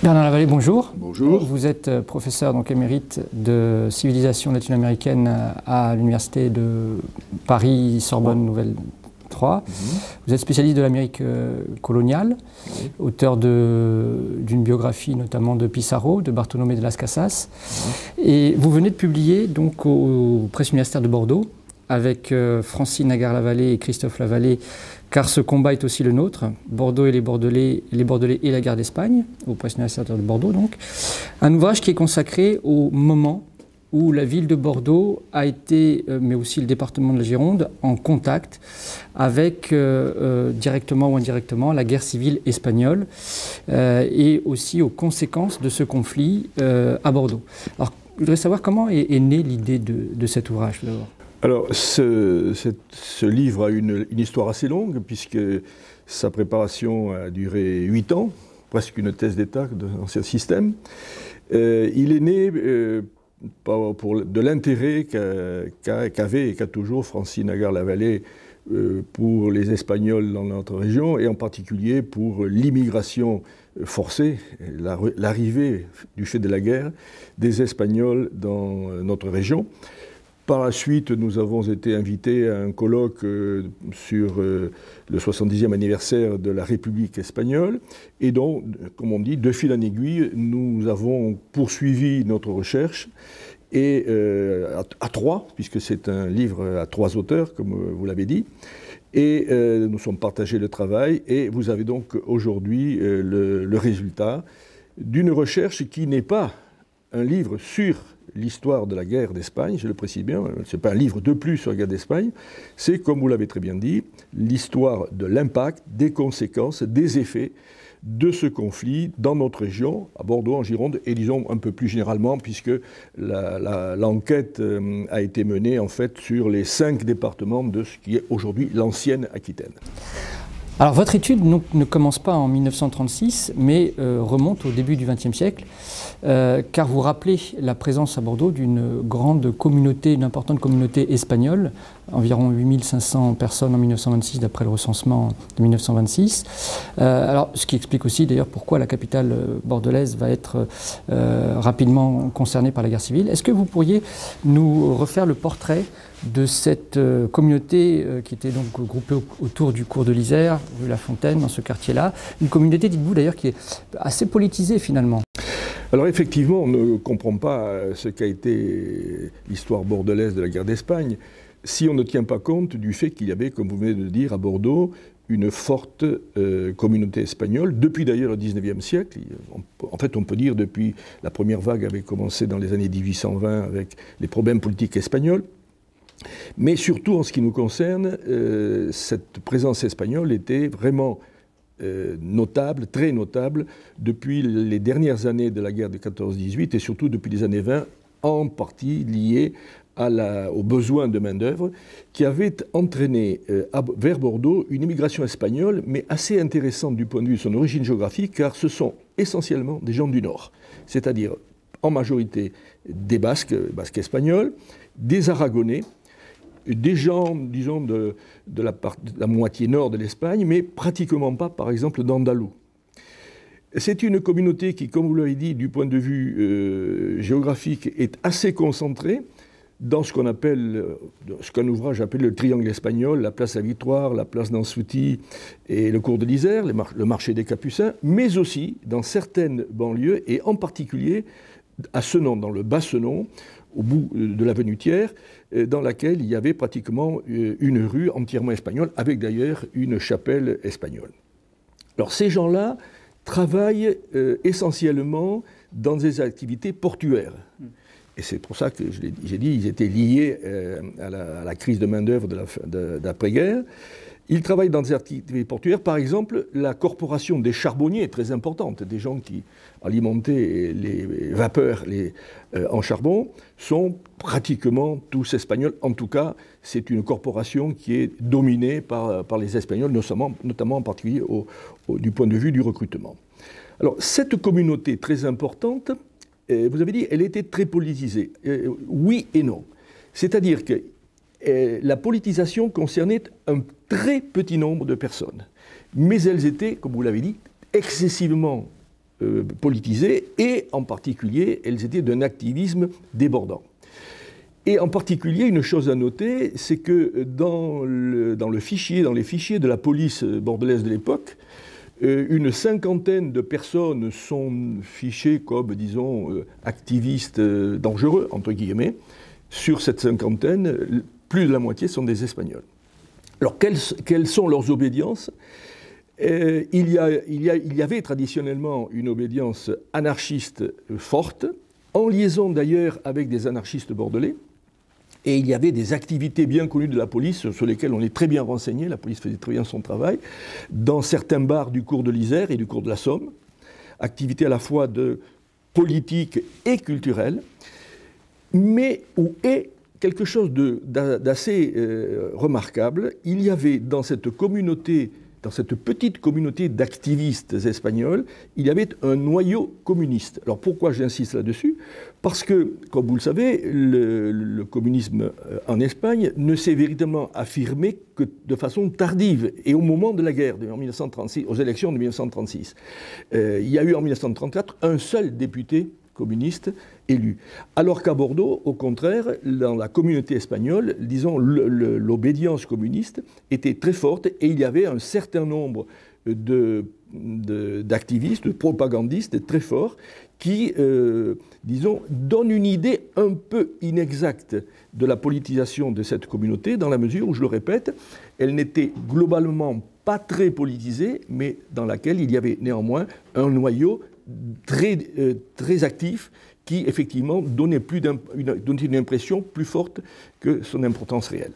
Bernard Lavallée, bonjour. Bonjour. Vous êtes professeur donc émérite de civilisation latino-américaine à l'université de Paris Sorbonne Nouvelle 3. Vous êtes spécialiste de l'Amérique coloniale, auteur d'une biographie notamment de Pizarro, de Bartolomé de las Casas. Et vous venez de publier donc aux presses universitaires de Bordeaux avec Francine Aguiar-Lavallée et Christophe Lavallée, car ce combat est aussi le nôtre, Bordeaux et les Bordelais et la guerre d'Espagne, aux presses universitaires de Bordeaux donc. Un ouvrage qui est consacré au moment où la ville de Bordeaux a été, mais aussi le département de la Gironde, en contact avec, directement ou indirectement, la guerre civile espagnole et aussi aux conséquences de ce conflit à Bordeaux. Alors, je voudrais savoir comment est née l'idée de cet ouvrage d'abord. Alors, ce livre a une histoire assez longue, puisque sa préparation a duré 8 ans, presque une thèse d'État dans l'ancien système. Il est né de l'intérêt qu'avait et qu'a toujours Francine Aguiar-Lavallée pour les Espagnols dans notre région, et en particulier pour l'immigration forcée, l'arrivée du fait de la guerre des Espagnols dans notre région. Par la suite, nous avons été invités à un colloque sur le 70e anniversaire de la République espagnole. Et donc, comme on dit, de fil en aiguille, nous avons poursuivi notre recherche. Et à 3, puisque c'est un livre à 3 auteurs, comme vous l'avez dit. Et nous sommes partagés le travail. Et vous avez donc aujourd'hui le résultat d'une recherche qui n'est pas un livre sur l'histoire de la guerre d'Espagne, je le précise bien, ce n'est pas un livre de plus sur la guerre d'Espagne, c'est, comme vous l'avez très bien dit, l'histoire de l'impact, des conséquences, des effets de ce conflit dans notre région, à Bordeaux, en Gironde, et disons un peu plus généralement, puisque l'enquête a été menée en fait sur les 5 départements de ce qui est aujourd'hui l'ancienne Aquitaine. Alors votre étude ne commence pas en 1936, mais remonte au début du XXe siècle, car vous rappelez la présence à Bordeaux d'une grande communauté, une importante communauté espagnole, environ 8500 personnes en 1926 d'après le recensement de 1926. Alors, ce qui explique aussi d'ailleurs pourquoi la capitale bordelaise va être rapidement concernée par la guerre civile. Est-ce que vous pourriez nous refaire le portrait de cette communauté qui était donc groupée autour du cours de l'Isère, rue La Fontaine, dans ce quartier-là. Une communauté, dites-vous d'ailleurs, qui est assez politisée finalement. Alors effectivement, on ne comprend pas ce qu'a été l'histoire bordelaise de la guerre d'Espagne si on ne tient pas compte du fait qu'il y avait, comme vous venez de le dire, à Bordeaux, une forte communauté espagnole, depuis d'ailleurs le XIXe siècle. En fait, on peut dire depuis la première vague avait commencé dans les années 1820 avec les problèmes politiques espagnols. Mais surtout, en ce qui nous concerne, cette présence espagnole était vraiment notable, très notable, depuis les dernières années de la guerre de 14-18 et surtout depuis les années 20, en partie liée aux besoins de main-d'œuvre qui avaient entraîné vers Bordeaux une immigration espagnole, mais assez intéressante du point de vue de son origine géographique, car ce sont essentiellement des gens du Nord, c'est-à-dire en majorité des Basques espagnols, des Aragonais, des gens, disons, de la moitié nord de l'Espagne, mais pratiquement pas, par exemple, d'Andalous. C'est une communauté qui, comme vous l'avez dit, du point de vue géographique, est assez concentrée dans ce qu'on appelle, ce qu'un ouvrage appelle le triangle espagnol, la place à Victoire, la place d'Ansouti et le cours de l'Isère, le marché des Capucins, mais aussi dans certaines banlieues, et en particulier à Senon, dans le Bas-Senon, au bout de l'avenue Thiers, dans laquelle il y avait pratiquement une rue entièrement espagnole, avec d'ailleurs une chapelle espagnole. Alors ces gens-là travaillent essentiellement dans des activités portuaires. Et c'est pour ça que j'ai dit ils étaient liés à la crise de main-d'œuvre d'après-guerre. Ils travaillent dans des activités portuaires. Par exemple, la corporation des charbonniers est très importante. Des gens qui alimentaient les vapeurs en charbon sont pratiquement tous espagnols. En tout cas, c'est une corporation qui est dominée par les Espagnols, notamment en particulier du point de vue du recrutement. Alors, cette communauté très importante, vous avez dit, elle était très politisée. Oui et non. C'est-à-dire que la politisation concernait un très petit nombre de personnes. Mais elles étaient, comme vous l'avez dit, excessivement politisées et en particulier, elles étaient d'un activisme débordant. Et en particulier, une chose à noter, c'est que dans les fichiers de la police bordelaise de l'époque, une cinquantaine de personnes sont fichées comme, disons, activistes dangereux, entre guillemets. Sur cette cinquantaine, plus de la moitié sont des Espagnols. Alors, quelles sont leurs obédiences ? Il y avait traditionnellement une obédience anarchiste forte, en liaison d'ailleurs avec des anarchistes bordelais. Et il y avait des activités bien connues de la police sur lesquelles on est très bien renseigné, la police faisait très bien son travail, dans certains bars du cours de l'Isère et du cours de la Somme, activités à la fois de politique et culturelle, mais où est quelque chose d'assez remarquable. Il y avait dans cette communauté, dans cette petite communauté d'activistes espagnols, il y avait un noyau communiste. Alors pourquoi j'insiste là-dessus ? Parce que, comme vous le savez, le communisme en Espagne ne s'est véritablement affirmé que de façon tardive et au moment de la guerre, en 1936, aux élections de 1936. Il y a eu en 1934 un seul député communiste élu. Alors qu'à Bordeaux, au contraire, dans la communauté espagnole, disons, l'obédience communiste était très forte et il y avait un certain nombre d'activistes, de propagandistes très forts qui, disons, donnent une idée un peu inexacte de la politisation de cette communauté, dans la mesure où, je le répète, elle n'était globalement pas très politisée, mais dans laquelle il y avait néanmoins un noyau très actif qui, effectivement, donnait une impression plus forte que son importance réelle.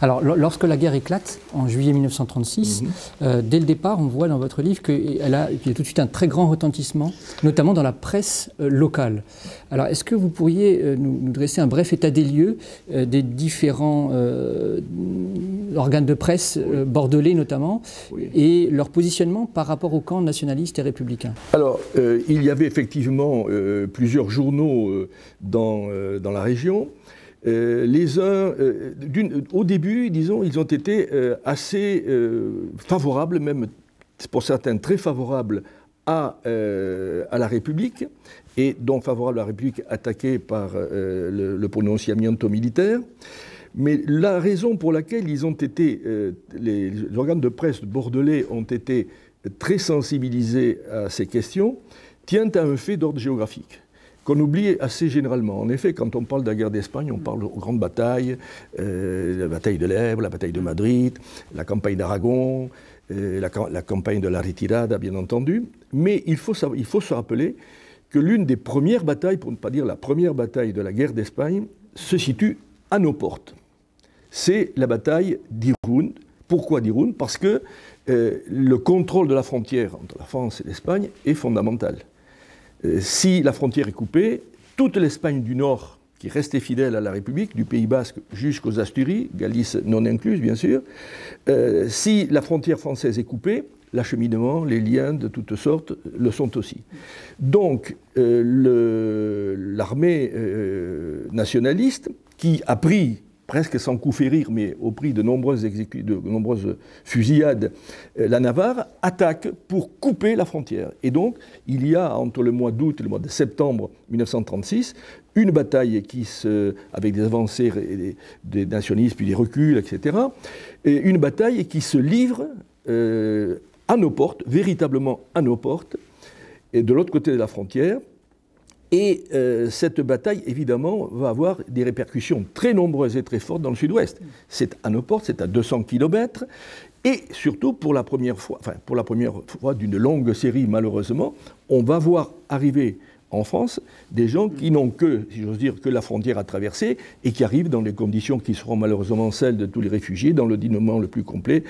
Alors, lorsque la guerre éclate, en juillet 1936, dès le départ, on voit dans votre livre qu'il y a tout de suite un très grand retentissement, notamment dans la presse locale. Alors, est-ce que vous pourriez nous dresser un bref état des lieux des différents organes de presse, bordelais notamment, et leur positionnement par rapport au camp nationaliste et républicain? Alors, il y avait effectivement plusieurs journaux dans la région. Les uns, au début, disons, ils ont été assez favorables, même pour certains très favorables à la République, et donc favorables à la République attaquée par le pronunciamiento militaire. Mais la raison pour laquelle ils ont été, les organes de presse bordelais ont été très sensibilisés à ces questions, tient à un fait d'ordre géographique qu'on oublie assez généralement. En effet, quand on parle de la guerre d'Espagne, on parle aux grandes batailles, la bataille de l'Èbre, la bataille de Madrid, la campagne d'Aragon, la campagne de la Retirada, bien entendu. Mais il faut se rappeler que l'une des premières batailles, pour ne pas dire la première bataille de la guerre d'Espagne, se situe à nos portes. C'est la bataille d'Irún. Pourquoi d'Irún ? Parce que le contrôle de la frontière entre la France et l'Espagne est fondamental. Si la frontière est coupée, toute l'Espagne du Nord, qui restait fidèle à la République, du Pays Basque jusqu'aux Asturies, Galice non incluse bien sûr, si la frontière française est coupée, l'acheminement, les liens de toutes sortes le sont aussi. Donc l'armée nationaliste, qui a pris presque sans coup férir, mais au prix de nombreuses fusillades, la Navarre attaque pour couper la frontière. Et donc, il y a, entre le mois d'août et le mois de septembre 1936, une bataille avec des avancées des nationalistes, puis des reculs, etc., et une bataille qui se livre à nos portes, véritablement à nos portes, et de l'autre côté de la frontière. Et cette bataille, évidemment, va avoir des répercussions très nombreuses et très fortes dans le sud-ouest. C'est à nos portes, c'est à 200 km, et surtout, pour la première fois d'une longue série, malheureusement, on va voir arriver en France des gens qui n'ont que, si j'ose dire, que la frontière à traverser, et qui arrivent dans les conditions qui seront malheureusement celles de tous les réfugiés, dans le dénuement le plus complet.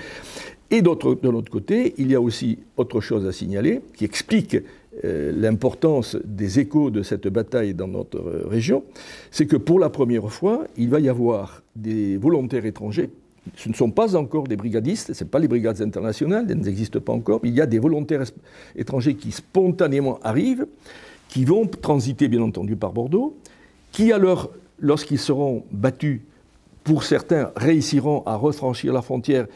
Et de l'autre côté, il y a aussi autre chose à signaler, qui explique l'importance des échos de cette bataille dans notre région, c'est que pour la première fois, il va y avoir des volontaires étrangers. Ce ne sont pas encore des brigadistes, ce ne sont pas les brigades internationales, elles n'existent pas encore, mais il y a des volontaires étrangers qui spontanément arrivent, qui vont transiter bien entendu par Bordeaux, qui alors, lorsqu'ils seront battus, pour certains réussiront à refranchir la frontière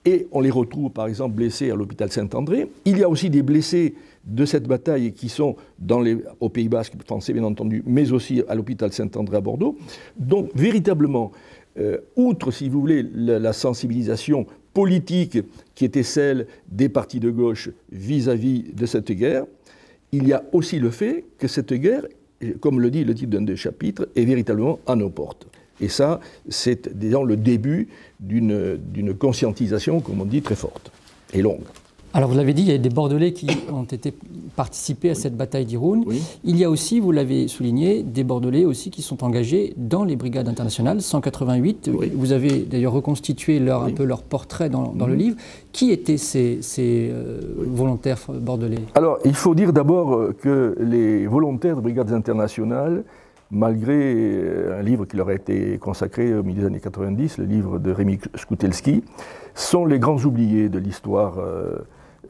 et on les retrouve par exemple blessés à l'hôpital Saint-André. Il y a aussi des blessés de cette bataille qui sont au Pays Basque français bien entendu, mais aussi à l'hôpital Saint-André à Bordeaux. Donc véritablement, outre si vous voulez la sensibilisation politique qui était celle des partis de gauche vis-à-vis de cette guerre, il y a aussi le fait que cette guerre, comme le dit le titre d'un des chapitres, est véritablement à nos portes. Et ça, c'est disons, le début d'une conscientisation, comme on dit, très forte et longue. Alors vous l'avez dit, il y a des Bordelais qui ont participé à cette bataille d'Irun. Oui. Il y a aussi, vous l'avez souligné, des Bordelais aussi qui sont engagés dans les brigades internationales, 188. Oui. Vous avez d'ailleurs reconstitué un peu leur portrait dans le livre. Qui étaient ces volontaires bordelais? Alors, il faut dire d'abord que les volontaires de brigades internationales, malgré un livre qui leur a été consacré au milieu des années 90, le livre de Rémi Skoutelski, sont les grands oubliés de l'histoire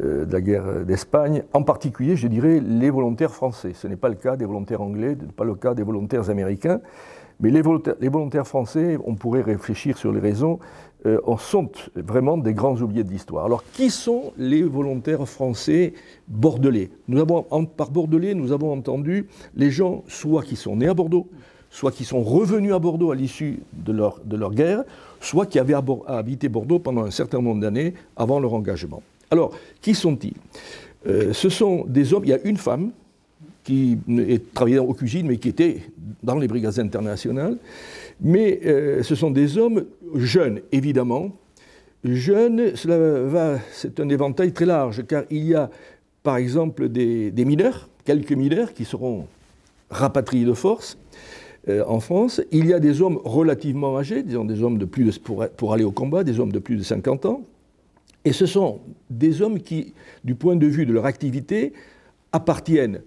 de la guerre d'Espagne, en particulier, je dirais, les volontaires français. Ce n'est pas le cas des volontaires anglais, ce n'est pas le cas des volontaires américains, mais les volontaires français, on pourrait réfléchir sur les raisons, sont vraiment des grands oubliés de l'histoire. Alors, qui sont les volontaires français bordelais? Par bordelais, nous avons entendu les gens soit qui sont nés à Bordeaux, soit qui sont revenus à Bordeaux à l'issue de leur guerre, soit qui avaient habité Bordeaux pendant un certain nombre d'années avant leur engagement. Alors, qui sont-ils? Ce sont des hommes, il y a une femme qui travaillait aux cuisines, mais qui était dans les brigades internationales, mais ce sont des hommes jeunes, évidemment. Jeunes, c'est un éventail très large, car il y a, par exemple, des mineurs, quelques mineurs qui seront rapatriés de force en France. Il y a des hommes relativement âgés, disons des hommes pour aller au combat, des hommes de plus de 50 ans. Et ce sont des hommes qui, du point de vue de leur activité, appartiennent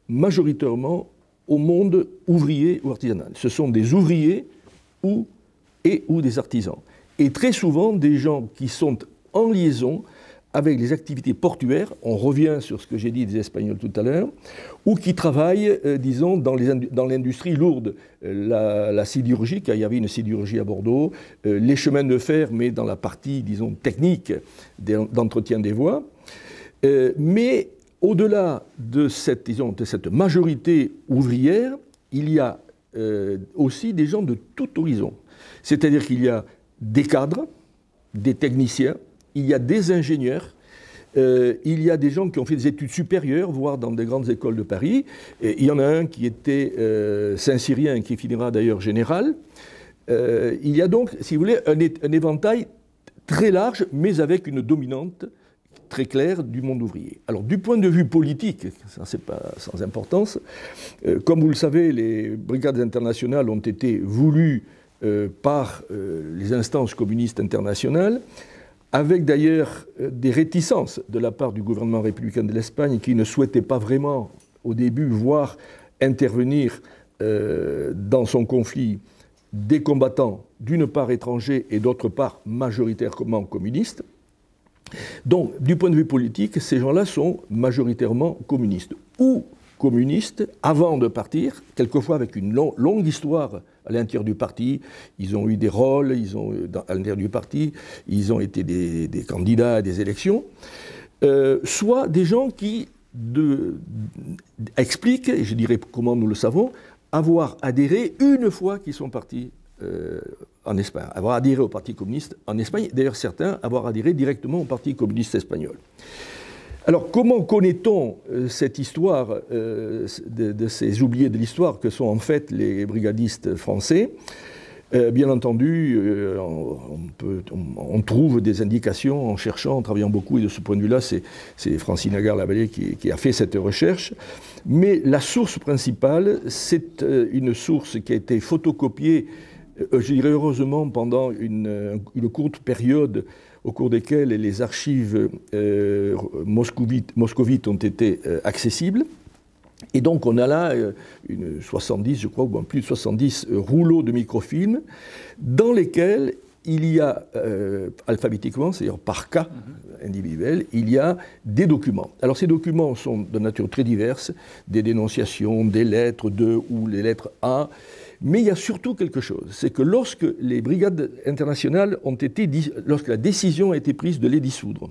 majoritairement au monde ouvrier ou artisanal. Ce sont des ouvriers ou des artisans. Et très souvent, des gens qui sont en liaison avec les activités portuaires, on revient sur ce que j'ai dit des Espagnols tout à l'heure, ou qui travaillent, disons, dans l'industrie lourde, la sidérurgie, car il y avait une sidérurgie à Bordeaux, les chemins de fer, mais dans la partie, disons, technique d'entretien des voies. Mais au-delà de cette majorité ouvrière, il y a aussi des gens de tout horizon. C'est-à-dire qu'il y a des cadres, des techniciens, il y a des ingénieurs, il y a des gens qui ont fait des études supérieures, voire dans des grandes écoles de Paris. Et il y en a un qui était Saint-Cyrien, qui finira d'ailleurs général. Il y a donc, si vous voulez, un éventail très large, mais avec une dominante très claire du monde ouvrier. Alors, du point de vue politique, ça c'est pas sans importance, comme vous le savez, les brigades internationales ont été voulues par les instances communistes internationales, avec d'ailleurs des réticences de la part du gouvernement républicain de l'Espagne qui ne souhaitait pas vraiment, au début, voir intervenir dans son conflit des combattants, d'une part étrangers et d'autre part majoritairement communistes. Donc, du point de vue politique, ces gens-là sont majoritairement communistes. Ou communistes avant de partir, quelquefois avec une longue histoire à l'intérieur du parti. Ils ont eu des rôles à l'intérieur du parti, ils ont été des candidats à des élections, soit des gens qui expliquent, et je dirais comment nous le savons, avoir adhéré une fois qu'ils sont partis en Espagne, avoir adhéré au Parti communiste en Espagne, d'ailleurs certains avoir adhéré directement au Parti communiste espagnol. Alors, comment connaît-on cette histoire de ces oubliés de l'histoire que sont en fait les brigadistes français? Bien entendu, on trouve des indications en cherchant, en travaillant beaucoup, et de ce point de vue-là, c'est Francine Agar-Lavallée qui a fait cette recherche. Mais la source principale, c'est une source qui a été photocopiée, je dirais heureusement, pendant une courte période au cours desquelles les archives moscovites ont été accessibles. Et donc on a là 70, je crois, ou plus de 70 rouleaux de microfilms dans lesquels il y a, alphabétiquement, c'est-à-dire par cas individuel, il y a des documents. Alors ces documents sont de nature très diverse, des dénonciations, des lettres de ou les lettres A, mais il y a surtout quelque chose, c'est que lorsque les brigades internationales ont été, lorsque la décision a été prise de les dissoudre,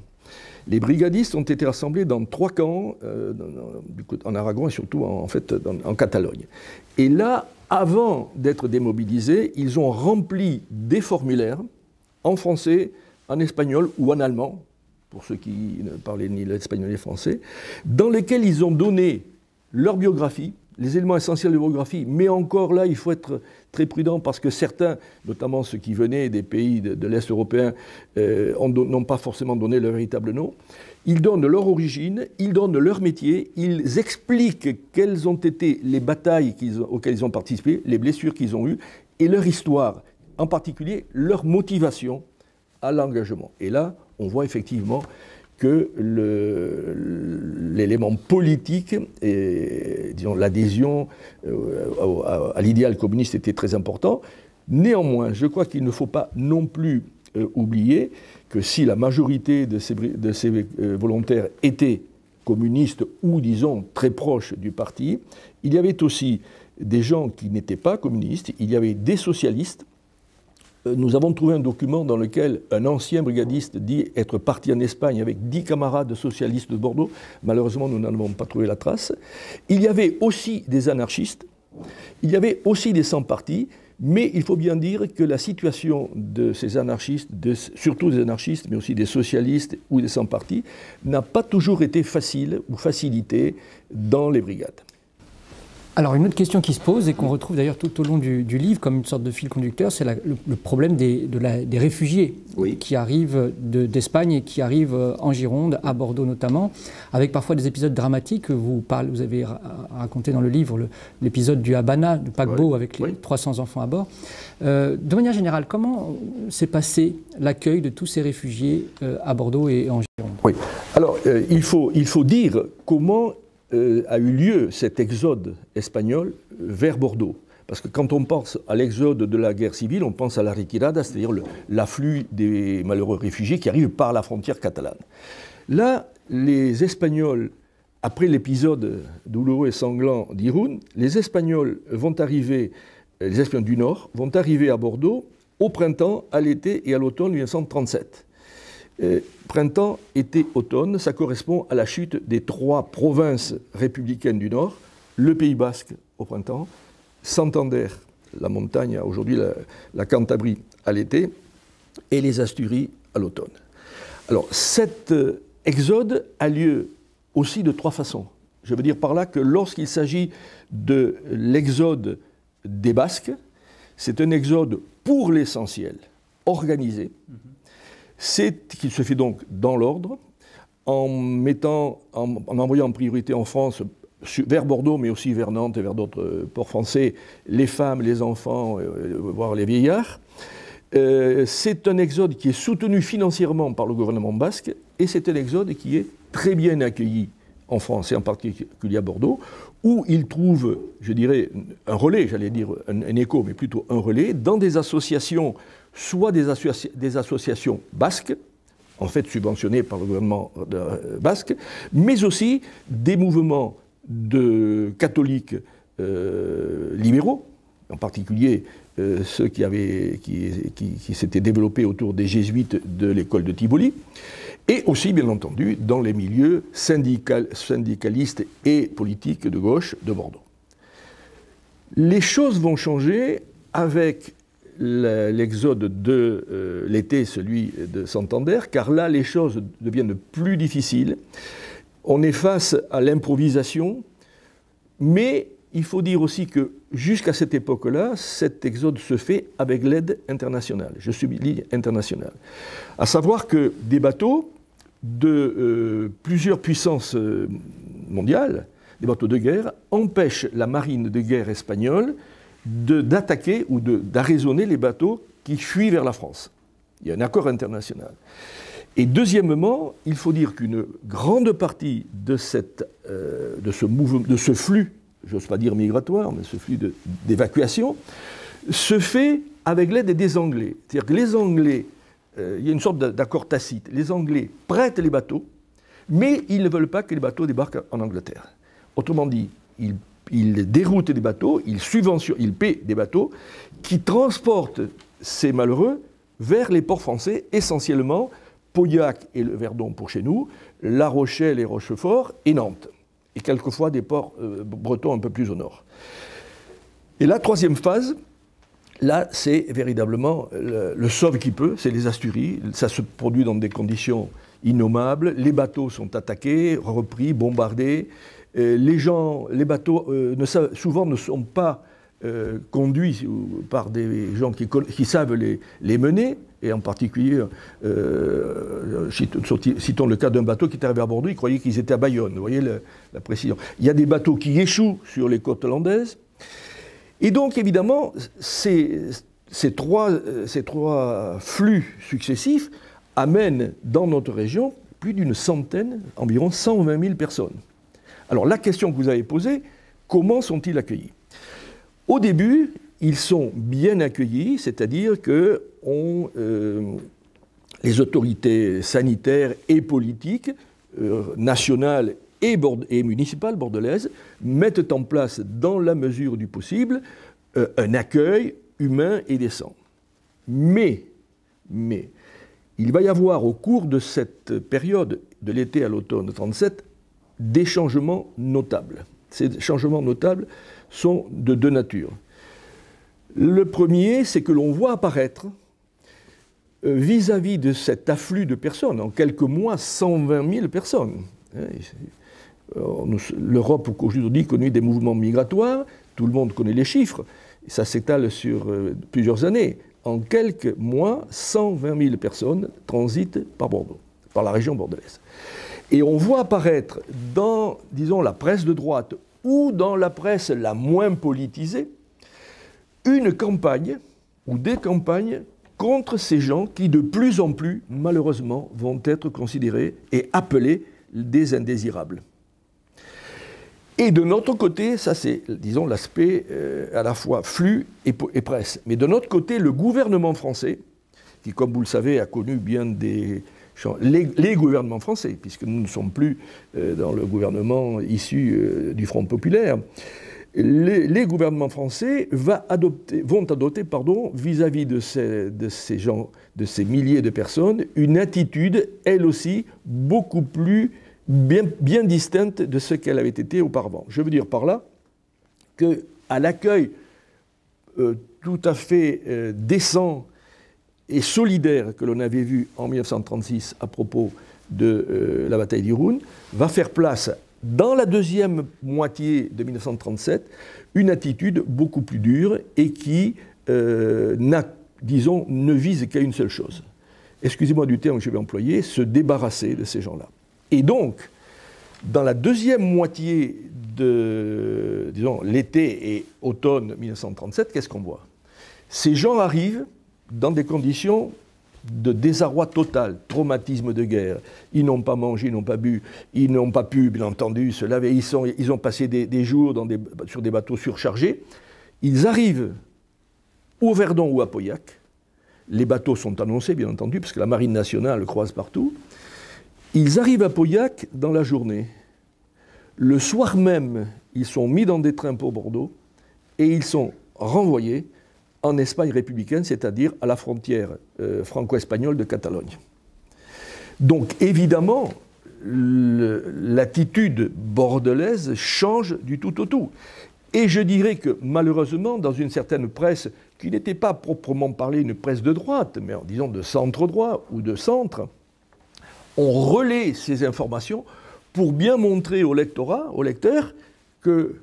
les brigadistes ont été rassemblés dans 3 camps, en Aragon et surtout en Catalogne. Et là, avant d'être démobilisés, ils ont rempli des formulaires en français, en espagnol ou en allemand, pour ceux qui ne parlaient ni l'espagnol ni le français, dans lesquels ils ont donné leur biographie, les éléments essentiels de biographie, mais encore là, il faut être très prudent parce que certains, notamment ceux qui venaient des pays de l'Est européen, n'ont pas forcément donné leur véritable nom. Ils donnent leur origine, ils donnent leur métier, ils expliquent quelles ont été les batailles auxquelles ils ont participé, les blessures qu'ils ont eues, et leur histoire, en particulier leur motivation à l'engagement. Et là, on voit effectivement que l'élément politique et disons, l'adhésion à l'idéal communiste était très important. Néanmoins, je crois qu'il ne faut pas non plus oublier que si la majorité de ces volontaires étaient communistes ou, disons, très proches du parti, il y avait aussi des gens qui n'étaient pas communistes, il y avait des socialistes. Nous avons trouvé un document dans lequel un ancien brigadiste dit être parti en Espagne avec 10 camarades socialistes de Bordeaux. Malheureusement, nous n'en avons pas trouvé la trace. Il y avait aussi des anarchistes, il y avait aussi des sans-partis, mais il faut bien dire que la situation de ces anarchistes, surtout des anarchistes, mais aussi des socialistes ou des sans-partis, n'a pas toujours été facile ou facilitée dans les brigades. Alors une autre question qui se pose et qu'on retrouve d'ailleurs tout au long du livre comme une sorte de fil conducteur, c'est le problème des réfugiés qui arrivent d'Espagne et qui arrivent en Gironde, à Bordeaux notamment, avec parfois des épisodes dramatiques. Vous avez raconté dans le livre l'épisode du Habana, du paquebot avec les 300 enfants à bord. De manière générale, comment s'est passé l'accueil de tous ces réfugiés à Bordeaux et en Gironde? Oui, alors il faut dire comment a eu lieu cet exode espagnol vers Bordeaux. Parce que quand on pense à l'exode de la guerre civile, on pense à la retirada, c'est-à-dire l'afflux des malheureux réfugiés qui arrivent par la frontière catalane. Là, les Espagnols, après l'épisode douloureux et sanglant d'Irún, les Espagnols vont arriver, les Espagnols du Nord, vont arriver à Bordeaux au printemps, à l'été et à l'automne 1937. Printemps, été, automne, ça correspond à la chute des 3 provinces républicaines du Nord, le Pays Basque au printemps, Santander, la montagne, aujourd'hui la Cantabrie à l'été, et les Asturies à l'automne. Alors cet exode a lieu aussi de 3 façons. Je veux dire par là que lorsqu'il s'agit de l'exode des Basques, c'est un exode pour l'essentiel organisé, qui se fait donc dans l'ordre, en envoyant en priorité en France, vers Bordeaux, mais aussi vers Nantes et vers d'autres ports français, les femmes, les enfants, voire les vieillards. C'est un exode qui est soutenu financièrement par le gouvernement basque, et c'est un exode qui est très bien accueilli en France, et en particulier à Bordeaux, où il trouve, je dirais, un relais, j'allais dire un écho, mais plutôt un relais, dans des associations, soit des associations basques, en fait subventionnées par le gouvernement basque, mais aussi des mouvements de catholiques libéraux, en particulier ceux qui s'étaient développés autour des jésuites de l'école de Tivoli, et aussi, bien entendu, dans les milieux syndicalistes et politiques de gauche de Bordeaux. Les choses vont changer avec l'exode de l'été, celui de Santander, car là, les choses deviennent plus difficiles. On est face à l'improvisation, mais il faut dire aussi que jusqu'à cette époque-là, cet exode se fait avec l'aide internationale. Je souligne internationale. À savoir que des bateaux de plusieurs puissances mondiales, des bateaux de guerre, empêchent la marine de guerre espagnole d'attaquer ou d'arraisonner les bateaux qui fuient vers la France. Il y a un accord international. Et deuxièmement, il faut dire qu'une grande partie de ce flux, j'ose pas dire migratoire, mais ce flux d'évacuation, se fait avec l'aide des Anglais. C'est-à-dire que les Anglais, il y a une sorte d'accord tacite, les Anglais prêtent les bateaux, mais ils ne veulent pas que les bateaux débarquent en Angleterre. Autrement dit, ils déroutent des bateaux, ils paient des bateaux qui transportent ces malheureux vers les ports français, essentiellement Pauillac et le Verdon pour chez nous, La Rochelle et Rochefort et Nantes, et quelquefois des ports bretons un peu plus au nord. Et la troisième phase, là, c'est véritablement le sauve qui peut, c'est les Asturies. Ça se produit dans des conditions innommables. Les bateaux sont attaqués, repris, bombardés. Les bateaux souvent ne sont pas conduits par des gens qui savent les mener. Et en particulier, citons le cas d'un bateau qui est arrivé à Bordeaux, ils croyaient qu'ils étaient à Bayonne. Vous voyez la précision. Il y a des bateaux qui échouent sur les côtes hollandaises. Et donc, évidemment, ces trois flux successifs amènent dans notre région plus d'une centaine, environ 120 000 personnes. Alors, la question que vous avez posée, comment sont-ils accueillis? Au début, ils sont bien accueillis, c'est-à-dire que les autorités sanitaires et politiques, nationales et municipales bordelaise mettent en place, dans la mesure du possible, un accueil humain et décent. Mais, il va y avoir au cours de cette période, de l'été à l'automne 1937, des changements notables. Ces changements notables sont de deux natures. Le premier, c'est que l'on voit apparaître, vis-à-vis de cet afflux de personnes, en quelques mois, 120 000 personnes. L'Europe aujourd'hui connaît des mouvements migratoires, tout le monde connaît les chiffres, ça s'étale sur plusieurs années. En quelques mois, 120 000 personnes transitent par Bordeaux, par la région bordelaise. Et on voit apparaître dans, disons, la presse de droite ou dans la presse la moins politisée, une campagne ou des campagnes contre ces gens qui, de plus en plus, malheureusement, vont être considérés et appelés des indésirables. Et de notre côté, ça c'est, disons, l'aspect à la fois flux et presse. Mais de notre côté, le gouvernement français, qui, comme vous le savez, a connu bien des... Les gouvernements français, puisque nous ne sommes plus dans le gouvernement issu du Front populaire, les gouvernements français vont adopter vis-à-vis de ces gens, de ces milliers de personnes, une attitude, elle aussi, beaucoup plus bien distincte de ce qu'elle avait été auparavant. Je veux dire par là qu'à l'accueil tout à fait décent et solidaire que l'on avait vu en 1936 à propos de la bataille d'Irun, va faire place, dans la deuxième moitié de 1937, une attitude beaucoup plus dure et qui, disons, ne vise qu'à une seule chose. Excusez-moi du terme que je vais employer, se débarrasser de ces gens-là. Et donc, dans la deuxième moitié de, disons, l'été et automne 1937, qu'est-ce qu'on voit? Ces gens arrivent dans des conditions de désarroi total, traumatisme de guerre. Ils n'ont pas mangé, ils n'ont pas bu, ils n'ont pas pu, bien entendu, se laver. Ils ont passé des jours sur des bateaux surchargés. Ils arrivent au Verdon ou à Pauillac. Les bateaux sont annoncés, bien entendu, parce que la marine nationale le croise partout. Ils arrivent à Pauillac dans la journée. Le soir même, ils sont mis dans des trains pour Bordeaux et ils sont renvoyés en Espagne républicaine, c'est-à-dire à la frontière franco-espagnole de Catalogne. Donc évidemment, l'attitude bordelaise change du tout au tout. Et je dirais que malheureusement, dans une certaine presse qui n'était pas proprement parlée une presse de droite, mais disons de centre-droit ou de centre, on relaie ces informations pour bien montrer au lecteur, que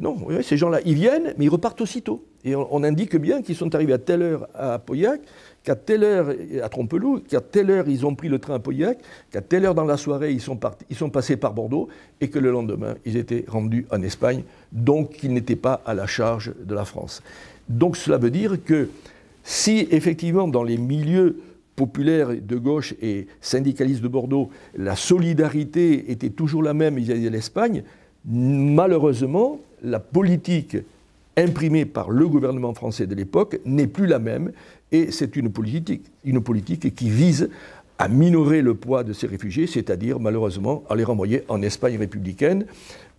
non, ces gens-là, ils viennent, mais ils repartent aussitôt. Et on indique bien qu'ils sont arrivés à telle heure à Pauillac, qu'à telle heure à Trompeloup, qu'à telle heure ils ont pris le train à Pauillac, qu'à telle heure dans la soirée ils sont passés par Bordeaux, et que le lendemain ils étaient rendus en Espagne, donc qu'ils n'étaient pas à la charge de la France. Donc cela veut dire que si effectivement dans les milieux populaires de gauche et syndicalistes de Bordeaux, la solidarité était toujours la même vis-à-vis de l'Espagne, malheureusement, la politique imprimée par le gouvernement français de l'époque n'est plus la même, et c'est une politique qui vise à minorer le poids de ces réfugiés, c'est-à-dire malheureusement à les renvoyer en Espagne républicaine,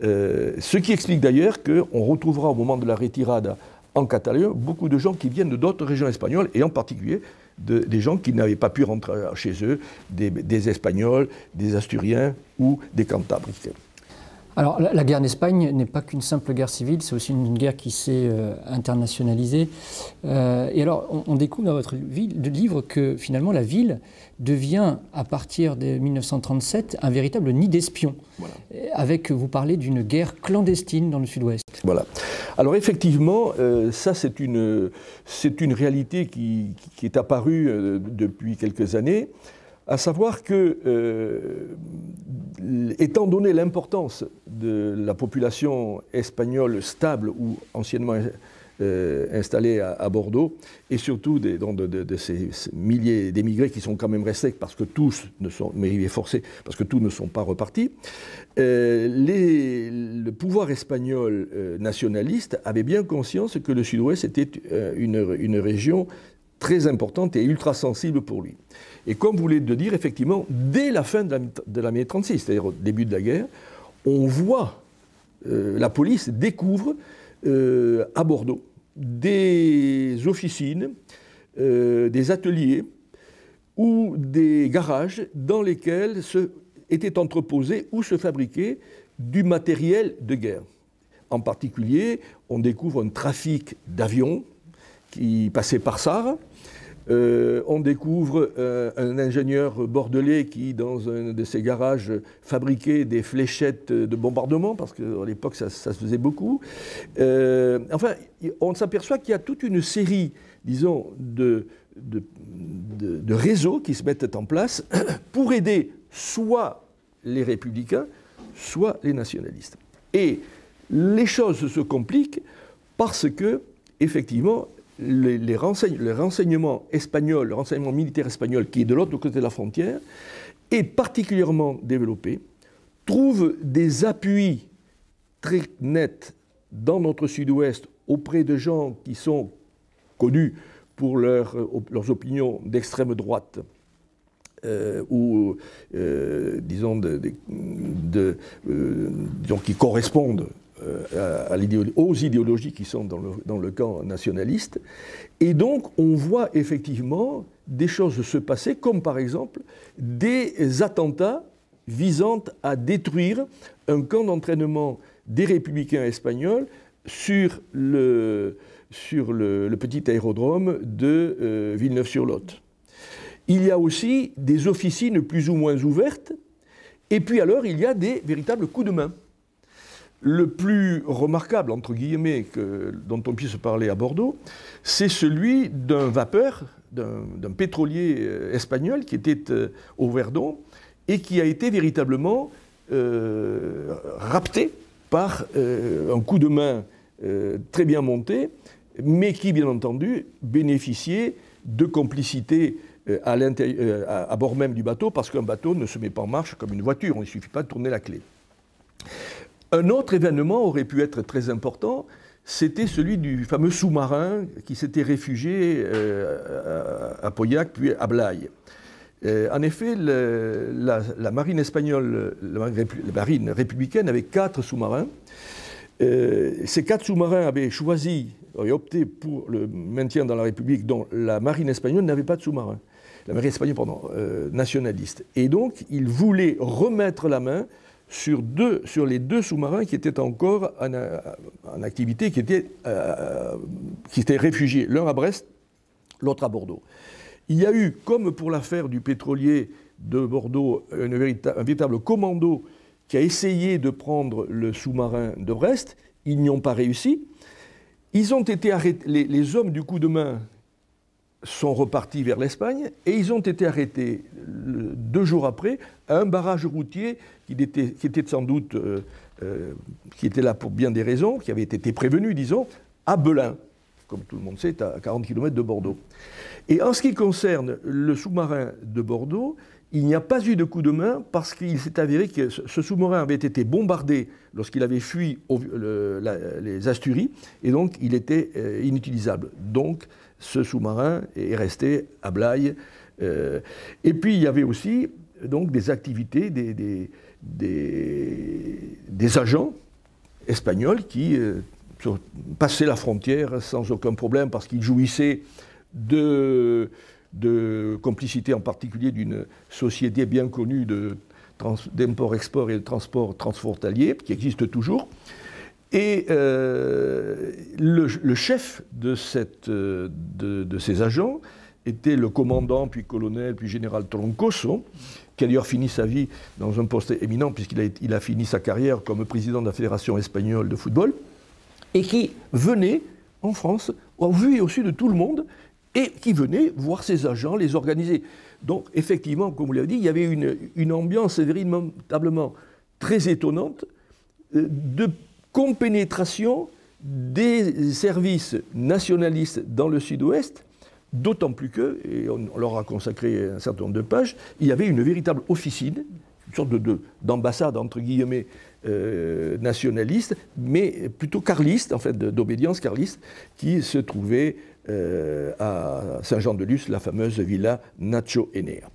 ce qui explique d'ailleurs qu'on retrouvera au moment de la retirada en Catalogne beaucoup de gens qui viennent d'autres régions espagnoles, et en particulier des gens qui n'avaient pas pu rentrer chez eux, des Espagnols, des Asturiens ou des Cantabriques. Alors, la guerre d'Espagne n'est pas qu'une simple guerre civile, c'est aussi une guerre qui s'est internationalisée. Et alors, on découvre dans votre livre que finalement la ville devient, à partir de 1937, un véritable nid d'espions. Voilà. Avec, vous parlez d'une guerre clandestine dans le sud-ouest. Voilà. Alors effectivement, ça c'est une réalité qui est apparue depuis quelques années. À savoir que, étant donné l'importance de la population espagnole stable ou anciennement installée à Bordeaux, et surtout de ces milliers d'émigrés qui sont quand même restés, parce que tous ne sont, mais il est forcé, parce que tous ne sont pas repartis, le pouvoir espagnol nationaliste avait bien conscience que le Sud-Ouest était une région très importante et ultra sensible pour lui. Et comme vous voulez le dire, effectivement, dès la fin de la mai 36, c'est-à-dire au début de la guerre, on voit, la police découvre à Bordeaux des officines, des ateliers ou des garages dans lesquels étaient entreposés ou se fabriquait du matériel de guerre. En particulier, on découvre un trafic d'avions qui passait par Sarre. On découvre un ingénieur bordelais qui, dans un de ses garages, fabriquait des fléchettes de bombardement, parce qu'à l'époque, ça se faisait beaucoup. Enfin, on s'aperçoit qu'il y a toute une série, disons, de réseaux qui se mettent en place pour aider soit les républicains, soit les nationalistes. Et les choses se compliquent parce que, effectivement, le renseignement espagnol, le renseignement militaire espagnol qui est de l'autre côté de la frontière, est particulièrement développé, trouve des appuis très nets dans notre sud-ouest auprès de gens qui sont connus pour leurs opinions d'extrême droite, ou disons qui correspondent aux idéologies qui sont dans le camp nationaliste. Et donc, on voit effectivement des choses se passer, comme par exemple des attentats visant à détruire un camp d'entraînement des républicains espagnols sur le petit aérodrome de Villeneuve-sur-Lot. Il y a aussi des officines plus ou moins ouvertes, et puis alors il y a des véritables coups de main. Le plus remarquable, entre guillemets, dont on puisse parler à Bordeaux, c'est celui d'un vapeur, d'un pétrolier espagnol qui était au Verdon et qui a été véritablement rapté par un coup de main très bien monté, mais qui, bien entendu, bénéficiait de complicité à bord même du bateau, parce qu'un bateau ne se met pas en marche comme une voiture, il ne suffit pas de tourner la clé. Un autre événement aurait pu être très important, c'était celui du fameux sous-marin qui s'était réfugié à Pauillac, puis à Blaye. En effet, la marine espagnole, la marine républicaine avait 4 sous-marins. Ces 4 sous-marins avaient opté pour le maintien dans la République, dont la marine espagnole n'avait pas de sous-marin. La marine espagnole, nationaliste. Et donc, ils voulaient remettre la main sur les 2 sous-marins qui étaient encore en activité, qui étaient réfugiés, l'un à Brest, l'autre à Bordeaux. Il y a eu, comme pour l'affaire du pétrolier de Bordeaux, un véritable commando qui a essayé de prendre le sous-marin de Brest. Ils n'y ont pas réussi. Ils ont été arrêtés, les hommes du coup de main sont repartis vers l'Espagne et ils ont été arrêtés 2 jours après à un barrage routier qui était sans doute, qui était là pour bien des raisons, qui avait été prévenu, disons, à Belin. comme tout le monde sait, est à 40 km de Bordeaux. Et en ce qui concerne le sous-marin de Bordeaux, il n'y a pas eu de coup de main parce qu'il s'est avéré que ce sous-marin avait été bombardé lorsqu'il avait fui les Asturies, et donc il était inutilisable. Donc ce sous-marin est resté à Blaye. Et puis il y avait aussi donc, des activités des agents espagnols qui passaient la frontière sans aucun problème parce qu'ils jouissaient de complicité en particulier d'une société bien connue d'import-export et de transport transfrontalier, qui existe toujours. Et le chef de ces agents était le commandant, puis colonel, puis général Troncoso, qui a d'ailleurs fini sa vie dans un poste éminent, puisqu'il a fini sa carrière comme président de la Fédération espagnole de football, et qui venait en France, au vu et au su de tout le monde, et qui venait voir ses agents, les organiser. Donc, effectivement, comme vous l'avez dit, il y avait une ambiance véritablement très étonnante de compénétration des services nationalistes dans le sud-ouest, d'autant plus que, et on leur a consacré un certain nombre de pages, il y avait une véritable officine, une sorte d'ambassade, entre guillemets, nationaliste, mais plutôt carliste, en fait, d'obédience carliste, qui se trouvait à Saint-Jean-de-Luz, la fameuse villa Nacho Enea.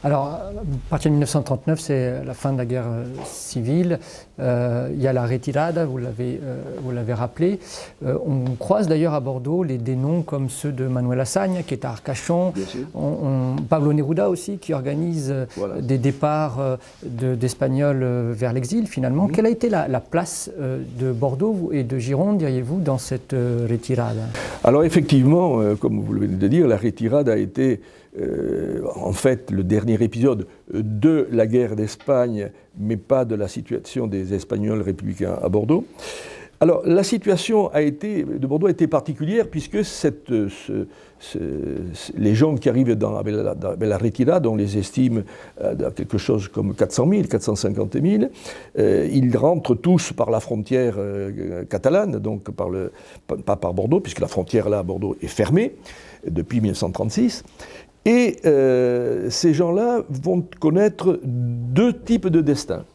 Alors, à partir de 1939, c'est la fin de la guerre civile. Il y a la retirada, vous l'avez rappelé. On croise d'ailleurs à Bordeaux des noms comme ceux de Manuel Azaña, qui est à Arcachon. Pablo Neruda aussi, qui organise des départs d'Espagnols vers l'exil, finalement. Quelle a été la place de Bordeaux et de Gironde, diriez-vous, dans cette retirada? Alors, effectivement, comme vous venez de dire, la retirada a été en fait le dernier épisode de la guerre d'Espagne, mais pas de la situation des Espagnols républicains à Bordeaux. Alors la situation de Bordeaux a été particulière puisque les gens qui arrivent dans la retirada, on les estime à quelque chose comme 400 000, 450 000, ils rentrent tous par la frontière catalane, donc pas par Bordeaux, puisque la frontière là à Bordeaux est fermée depuis 1936. Et ces gens-là vont connaître deux types de destins.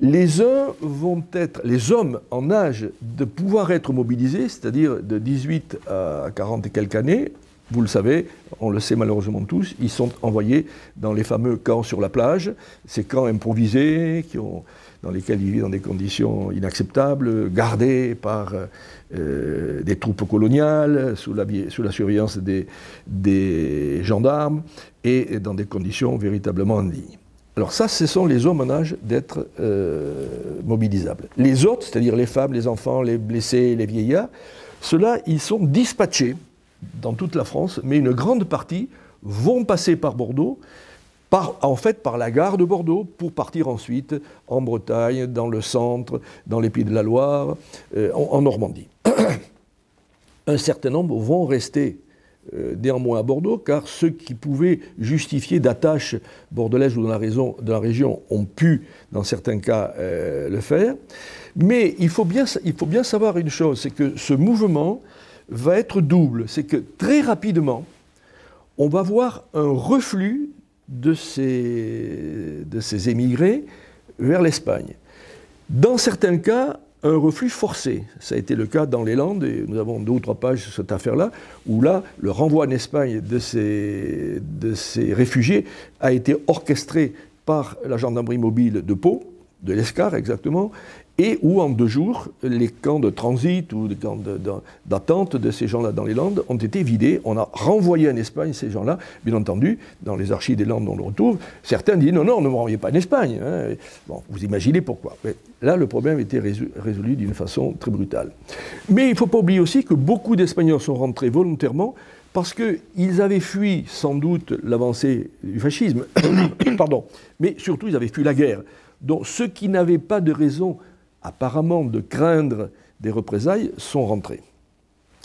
Les uns vont être les hommes en âge de pouvoir être mobilisés, c'est-à-dire de 18 à 40 et quelques années. Vous le savez, on le sait malheureusement tous, ils sont envoyés dans les fameux camps sur la plage, ces camps improvisés dans lesquels ils vivent dans des conditions inacceptables, gardés par des troupes coloniales, sous la surveillance des gendarmes, et dans des conditions véritablement indignes. Alors ça, ce sont les hommes en âge d'être mobilisables. Les autres, c'est-à-dire les femmes, les enfants, les blessés, les vieillards, ceux-là, ils sont dispatchés dans toute la France, mais une grande partie vont passer par Bordeaux, en fait par la gare de Bordeaux, pour partir ensuite en Bretagne, dans le centre, dans les Pays de la Loire, en Normandie. Un certain nombre vont rester néanmoins à Bordeaux, car ceux qui pouvaient justifier d'attache bordelaise ou de la région ont pu, dans certains cas, le faire. Mais il faut bien savoir une chose, c'est que ce mouvement va être double. C'est que très rapidement, on va voir un reflux de ces émigrés vers l'Espagne. Dans certains cas, un reflux forcé. Ça a été le cas dans les Landes, et nous avons 2 ou 3 pages sur cette affaire-là, où là, le renvoi en Espagne de ces réfugiés a été orchestré par la gendarmerie mobile de Pau, de l'Escar exactement, et où en 2 jours, les camps de transit ou les camps d'attente de ces gens-là dans les Landes ont été vidés. On a renvoyé en Espagne ces gens-là. Bien entendu, dans les archives des Landes, on le retrouve. Certains disent non, ne me renvoyez pas en Espagne. Hein. Bon, vous imaginez pourquoi. Mais là, le problème était résolu d'une façon très brutale. Mais il ne faut pas oublier aussi que beaucoup d'Espagnols sont rentrés volontairement parce qu'ils avaient fui sans doute l'avancée du fascisme, pardon, mais surtout ils avaient fui la guerre. Donc ceux qui n'avaient pas de raison apparemment de craindre des représailles sont rentrés.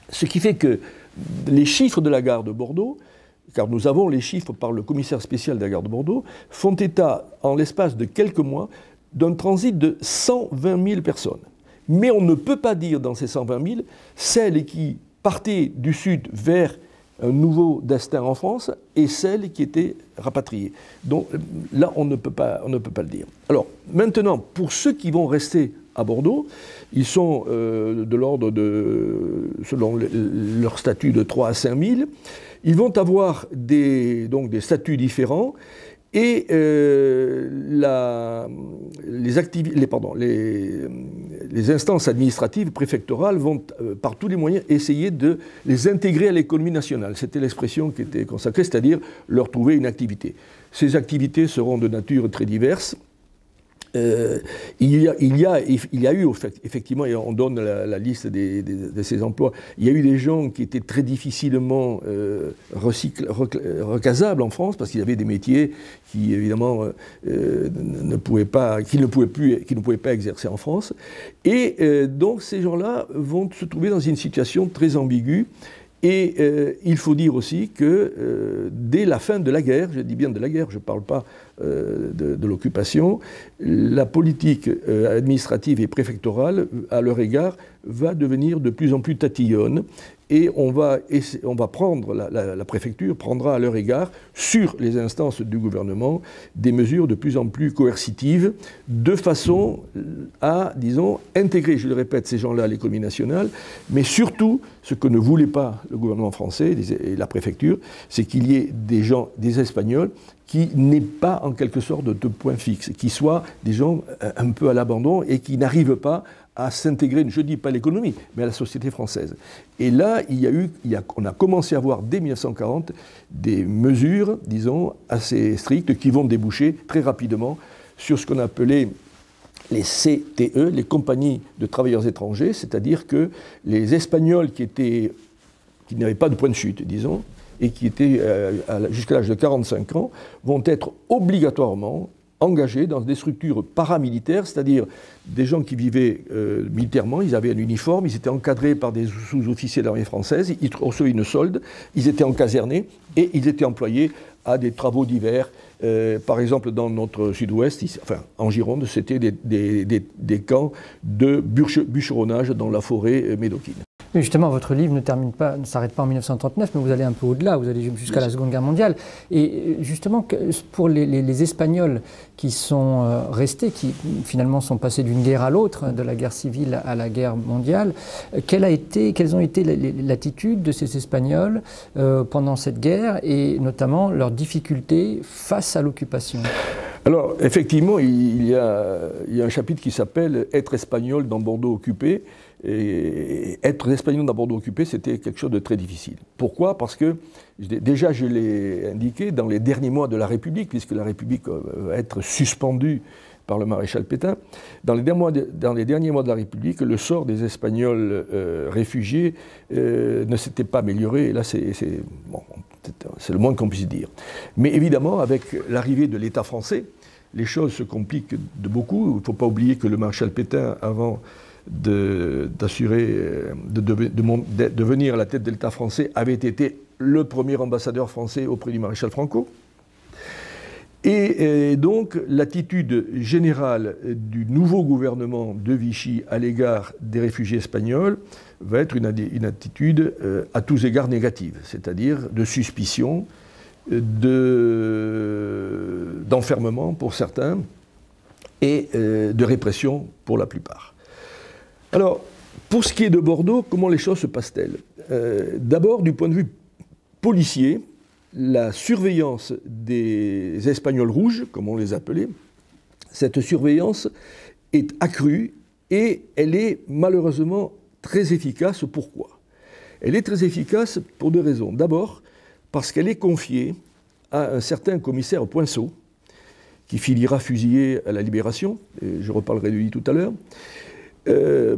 Ce qui fait que les chiffres de la gare de Bordeaux, car nous avons les chiffres par le commissaire spécial de la gare de Bordeaux, font état en l'espace de quelques mois d'un transit de 120 000 personnes. Mais on ne peut pas dire dans ces 120 000 celles qui partaient du sud vers un nouveau destin en France et celles qui étaient rapatriées. Donc là, on ne peut pas le dire. Alors maintenant, pour ceux qui vont rester à Bordeaux, ils sont de l'ordre de, selon leur statut, de 3 à 5 000. Ils vont avoir donc des statuts différents et les instances administratives préfectorales vont par tous les moyens essayer de les intégrer à l'économie nationale. C'était l'expression qui était consacrée, c'est-à-dire leur trouver une activité. Ces activités seront de nature très diverse. Il y a eu, effectivement, et on donne la liste de ces emplois, il y a eu des gens qui étaient très difficilement recasables en France, parce qu'il y avait des métiers qui, évidemment, ne pouvaient pas exercer en France. Et donc, ces gens-là vont se trouver dans une situation très ambiguë. Et il faut dire aussi que dès la fin de la guerre, je dis bien de la guerre, je ne parle pas de l'occupation, la politique administrative et préfectorale à leur égard va devenir de plus en plus tatillonne. Et on va prendre, la préfecture prendra à leur égard, sur les instances du gouvernement, des mesures de plus en plus coercitives, de façon à, disons, intégrer, je le répète, ces gens-là à l'économie nationale, mais surtout, ce que ne voulait pas le gouvernement français et la préfecture, c'est qu'il y ait des gens, des Espagnols, qui n'aient pas en quelque sorte de point fixe, qui soient des gens un peu à l'abandon et qui n'arrivent pas à s'intégrer, je ne dis pas l'économie, mais à la société française. Et là, on a commencé à voir dès 1940 des mesures, disons, assez strictes qui vont déboucher très rapidement sur ce qu'on appelait les CTE, les compagnies de travailleurs étrangers, c'est-à-dire que les Espagnols qui n'avaient pas de point de chute, disons, et qui étaient jusqu'à l'âge de 45 ans, vont être obligatoirement engagés dans des structures paramilitaires, c'est-à-dire des gens qui vivaient militairement, ils avaient un uniforme, ils étaient encadrés par des sous-officiers de l'armée française, ils recevaient une solde, ils étaient encasernés et ils étaient employés à des travaux divers. Par exemple, dans notre sud-ouest, enfin en Gironde, c'était des camps de bûcheronnage dans la forêt médocaine. Mais justement, votre livre ne s'arrête pas en 1939, mais vous allez un peu au-delà, vous allez jusqu'à la Seconde Guerre mondiale. Et justement, pour les Espagnols qui sont restés, qui finalement sont passés d'une guerre à l'autre, de la guerre civile à la guerre mondiale, quelles ont été l'attitude de ces Espagnols pendant cette guerre, et notamment leurs difficultés face à l'occupation ? Alors, effectivement, il y a un chapitre qui s'appelle « Être espagnol dans Bordeaux occupé ». Et être espagnol dans Bordeaux occupé, c'était quelque chose de très difficile. Pourquoi ? Parce que, déjà, je l'ai indiqué, dans les derniers mois de la République, puisque la République va être suspendue par le maréchal Pétain, dans les derniers mois de la République, le sort des Espagnols réfugiés ne s'était pas amélioré. Et là, c'est le moins qu'on puisse dire. Mais évidemment, avec l'arrivée de l'État français, les choses se compliquent de beaucoup. Il ne faut pas oublier que le maréchal Pétain, avant de venir à la tête de l'État français, avait été le premier ambassadeur français auprès du maréchal Franco. Et donc, l'attitude générale du nouveau gouvernement de Vichy à l'égard des réfugiés espagnols va être une attitude à tous égards négative, c'est-à-dire de suspicion, d'enfermement pour certains et de répression pour la plupart. Alors, pour ce qui est de Bordeaux, comment les choses se passent-elles ? D'abord, du point de vue policier, la surveillance des Espagnols rouges, comme on les appelait, cette surveillance est accrue et elle est malheureusement très efficace. Pourquoi ? Elle est très efficace pour deux raisons. D'abord, parce qu'elle est confiée à un certain commissaire Poinçot, qui finira fusillé à la Libération, et je reparlerai de lui tout à l'heure.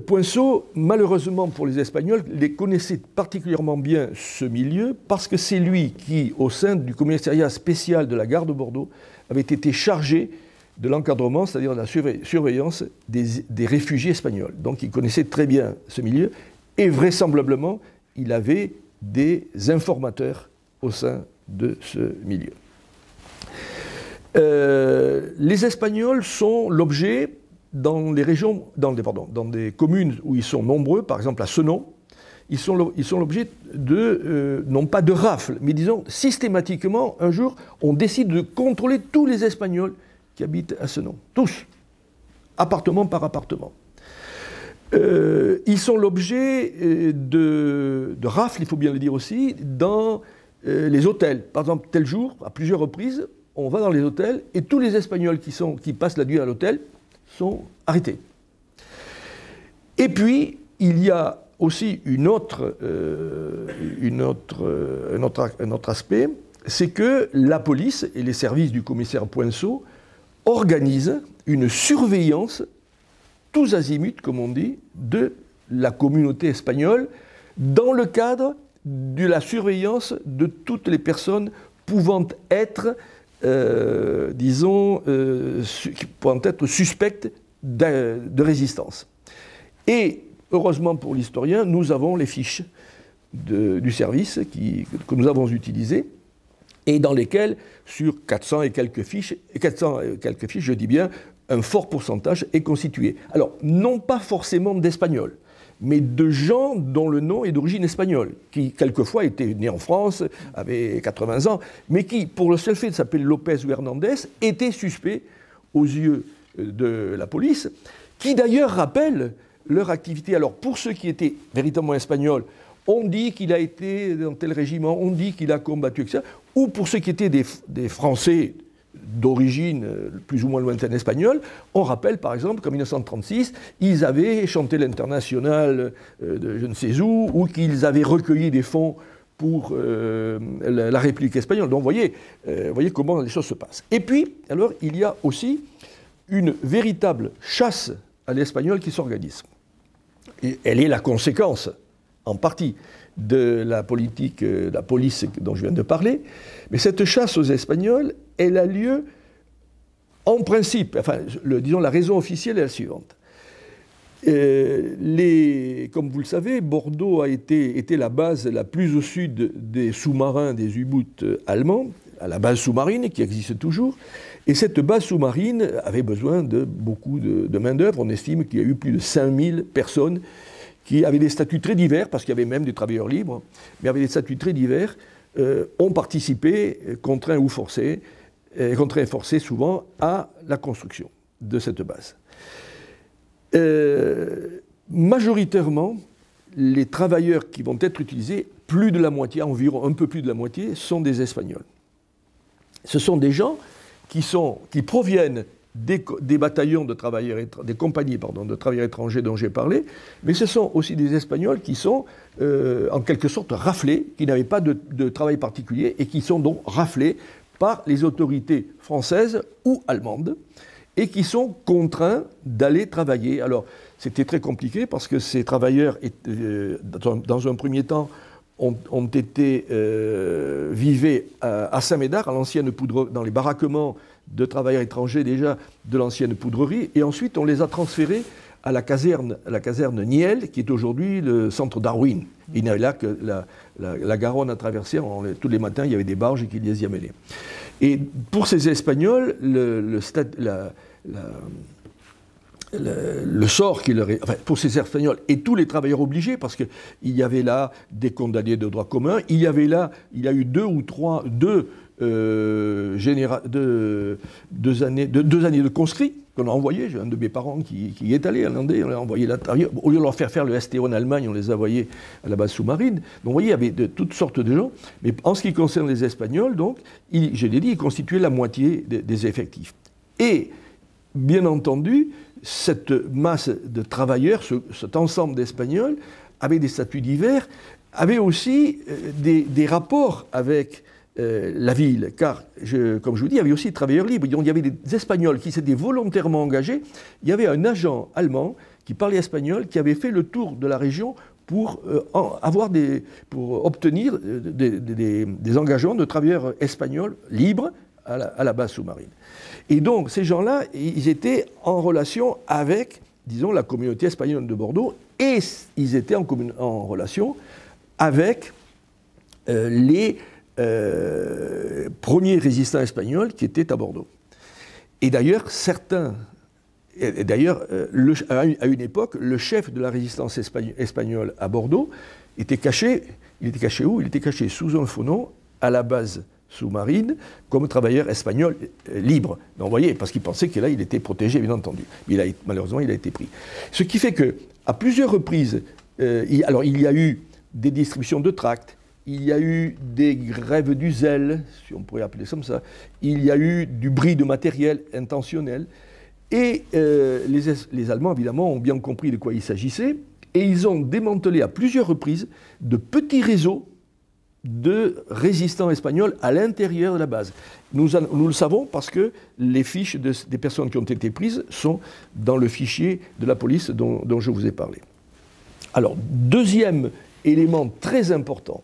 Poinçot, malheureusement pour les Espagnols, les connaissait particulièrement bien ce milieu, parce que c'est lui qui, au sein du commissariat spécial de la gare de Bordeaux, avait été chargé de l'encadrement, c'est-à-dire de la surveillance des réfugiés espagnols. Donc il connaissait très bien ce milieu, et vraisemblablement, il avait des informateurs au sein de ce milieu. Les Espagnols sont l'objet, dans des communes où ils sont nombreux, par exemple à Senon, ils sont l'objet de, non pas de rafles, mais disons systématiquement, un jour, on décide de contrôler tous les Espagnols qui habitent à Senon. Tous, appartement par appartement. Ils sont l'objet de rafles, il faut bien le dire aussi, dans les hôtels. Par exemple, tel jour, à plusieurs reprises, on va dans les hôtels et tous les Espagnols qui passent la nuit à l'hôtel sont arrêtés. Et puis, il y a aussi un autre aspect, c'est que la police et les services du commissaire Poinçot organisent une surveillance tous azimuts, comme on dit, de la communauté espagnole dans le cadre de la surveillance de toutes les personnes pouvant être, pouvant être suspectes de résistance. Et heureusement pour l'historien, nous avons les fiches du service que nous avons utilisées et dans lesquelles, sur 400 et quelques fiches, je dis bien, un fort pourcentage est constitué. Alors, non pas forcément d'Espagnols, mais de gens dont le nom est d'origine espagnole, qui quelquefois étaient nés en France, avaient 80 ans, mais qui, pour le seul fait de s'appeler Lopez ou Hernandez, étaient suspects aux yeux de la police, qui d'ailleurs rappellent leur activité. Alors, pour ceux qui étaient véritablement espagnols, on dit qu'il a été dans tel régiment, on dit qu'il a combattu, etc. Ou pour ceux qui étaient des Français d'origine plus ou moins lointaine espagnole, on rappelle par exemple qu'en 1936, ils avaient chanté l'Internationale de je ne sais où, ou qu'ils avaient recueilli des fonds pour la République espagnole. Donc voyez comment les choses se passent. Et puis, alors, il y a aussi une véritable chasse à l'espagnol qui s'organise. Et elle est la conséquence, en partie, de la politique, de la police dont je viens de parler. Mais cette chasse aux Espagnols, elle a lieu en principe, enfin, disons la raison officielle est la suivante. Comme vous le savez, Bordeaux était la base la plus au sud des sous-marins, des U-boots allemands, à la base sous-marine qui existe toujours. Et cette base sous-marine avait besoin de beaucoup de main-d'œuvre. On estime qu'il y a eu plus de 5000 personnes qui avaient des statuts très divers, parce qu'il y avait même des travailleurs libres, mais avaient des statuts très divers, ont participé, contraints ou forcés, contraints et forcés souvent, à la construction de cette base. Majoritairement, les travailleurs qui vont être utilisés, plus de la moitié, environ un peu plus de la moitié, sont des Espagnols. Ce sont des gens qui proviennent des bataillons de travailleurs, des compagnies de travailleurs étrangers dont j'ai parlé, mais ce sont aussi des Espagnols qui sont en quelque sorte raflés, qui n'avaient pas de travail particulier et qui sont donc raflés par les autorités françaises ou allemandes et qui sont contraints d'aller travailler. Alors, c'était très compliqué parce que ces travailleurs, dans un premier temps, vivaient à Saint-Médard, à l'ancienne poudrerie, dans les baraquements de travailleurs étrangers déjà de l'ancienne poudrerie, et ensuite on les a transférés à la caserne Niel, qui est aujourd'hui le centre Darwin. Il n'y avait là que la Garonne à traverser, tous les matins il y avait des barges qui les y amènaient. Et pour ces Espagnols, le sort qui leur est, enfin, pour ces Espagnols et tous les travailleurs obligés, parce qu'il y avait là des condamnés de droit commun, il y a eu deux années de conscrits qu'on a envoyés. J'ai un de mes parents qui y est allé, hollandais, on l'a envoyé là. Au lieu de leur faire le STO en Allemagne, on les a envoyés à la base sous-marine. Donc vous voyez, il y avait de toutes sortes de gens. Mais en ce qui concerne les Espagnols, donc, je l'ai dit, ils constituaient la moitié des effectifs. Et, bien entendu, cette masse de travailleurs, cet ensemble d'Espagnols, avait des statuts divers, avait aussi des rapports avec la ville, car, comme je vous dis, il y avait aussi des travailleurs libres. Donc, il y avait des Espagnols qui s'étaient volontairement engagés. Il y avait un agent allemand qui parlait espagnol, qui avait fait le tour de la région pour obtenir des engagements de travailleurs espagnols libres à la base sous-marine. Et donc, ces gens-là, ils étaient en relation avec, disons, la communauté espagnole de Bordeaux, et ils étaient en relation avec les premiers résistants espagnols qui étaient à Bordeaux. Et d'ailleurs, à une époque, le chef de la résistance espagnole à Bordeaux, était caché. Il était caché où? Il était caché sous un faux nom à la base sous-marine comme travailleur espagnol libre. Donc, vous voyez, parce qu'il pensait que là, il était protégé, bien entendu. Mais malheureusement, il a été pris. Ce qui fait qu'à plusieurs reprises, il y a eu des distributions de tracts, il y a eu des grèves du zèle, si on pourrait appeler ça comme ça, il y a eu du bris de matériel intentionnel, et les Allemands, évidemment, ont bien compris de quoi il s'agissait, et ils ont démantelé à plusieurs reprises de petits réseaux de résistants espagnols à l'intérieur de la base. Nous le savons parce que les fiches des personnes qui ont été prises sont dans le fichier de la police dont je vous ai parlé. Alors, deuxième élément très important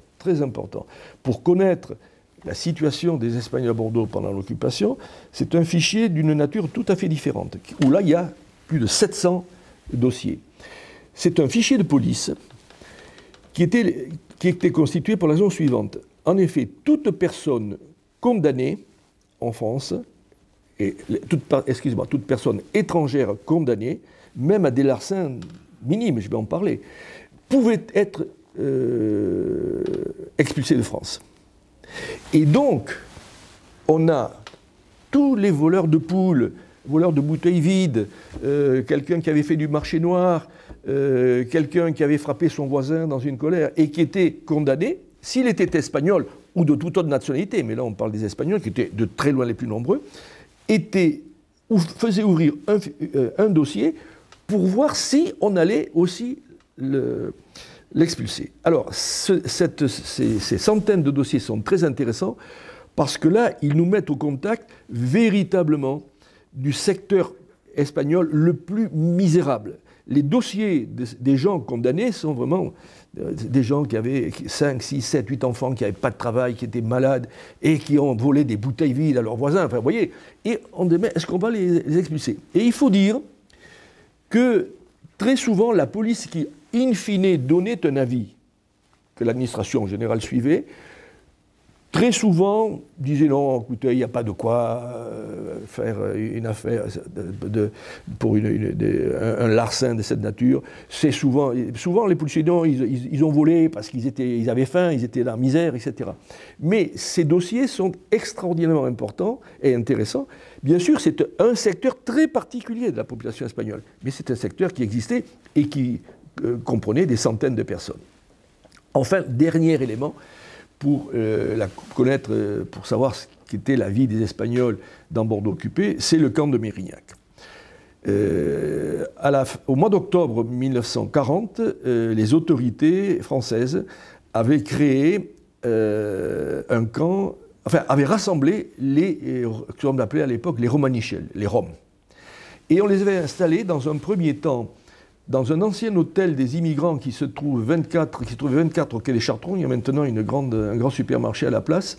pour connaître la situation des Espagnols à Bordeaux pendant l'occupation, c'est un fichier d'une nature tout à fait différente, où là, il y a plus de 700 dossiers. C'est un fichier de police qui était constitué pour la raison suivante. En effet, toute personne condamnée en France, toute personne étrangère condamnée, même à des larcins minimes, je vais en parler, pouvait être expulsée de France. Et donc, on a tous les voleurs de poules, voleurs de bouteilles vides, quelqu'un qui avait fait du marché noir, quelqu'un qui avait frappé son voisin dans une colère et qui était condamné, s'il était espagnol ou de toute autre nationalité, mais là on parle des Espagnols qui étaient de très loin les plus nombreux, faisait ouvrir un dossier pour voir si on allait aussi l'expulser. Alors ces centaines de dossiers sont très intéressants parce que là ils nous mettent au contact véritablement du secteur espagnol le plus misérable. Les dossiers des gens condamnés sont vraiment des gens qui avaient 5, 6, 7, 8 enfants, qui n'avaient pas de travail, qui étaient malades et qui ont volé des bouteilles vides à leurs voisins. Enfin, vous voyez, et on demande, est-ce qu'on va les expulser? Et il faut dire que très souvent, la police qui, in fine, donnait un avis que l'administration en général suivait, très souvent disait non, écoutez, il n'y a pas de quoi faire une affaire pour un larcin de cette nature. C'est souvent les policiers, non, ils ont volé parce qu'ils avaient faim, ils étaient dans la misère, etc. Mais ces dossiers sont extraordinairement importants et intéressants. Bien sûr, c'est un secteur très particulier de la population espagnole, mais c'est un secteur qui existait et qui comprenait des centaines de personnes. Enfin, dernier élément, pour la connaître, pour savoir ce qu'était la vie des Espagnols dans Bordeaux occupé, c'est le camp de Mérignac. Au mois d'octobre 1940, les autorités françaises avaient créé un camp, avaient rassemblé ce qu'on appelait à l'époque les Romanichels, les Roms. Et on les avait installés dans un premier temps dans un ancien hôtel des immigrants qui se trouve 24 au quai des Chartrons. Il y a maintenant un grand supermarché à la place.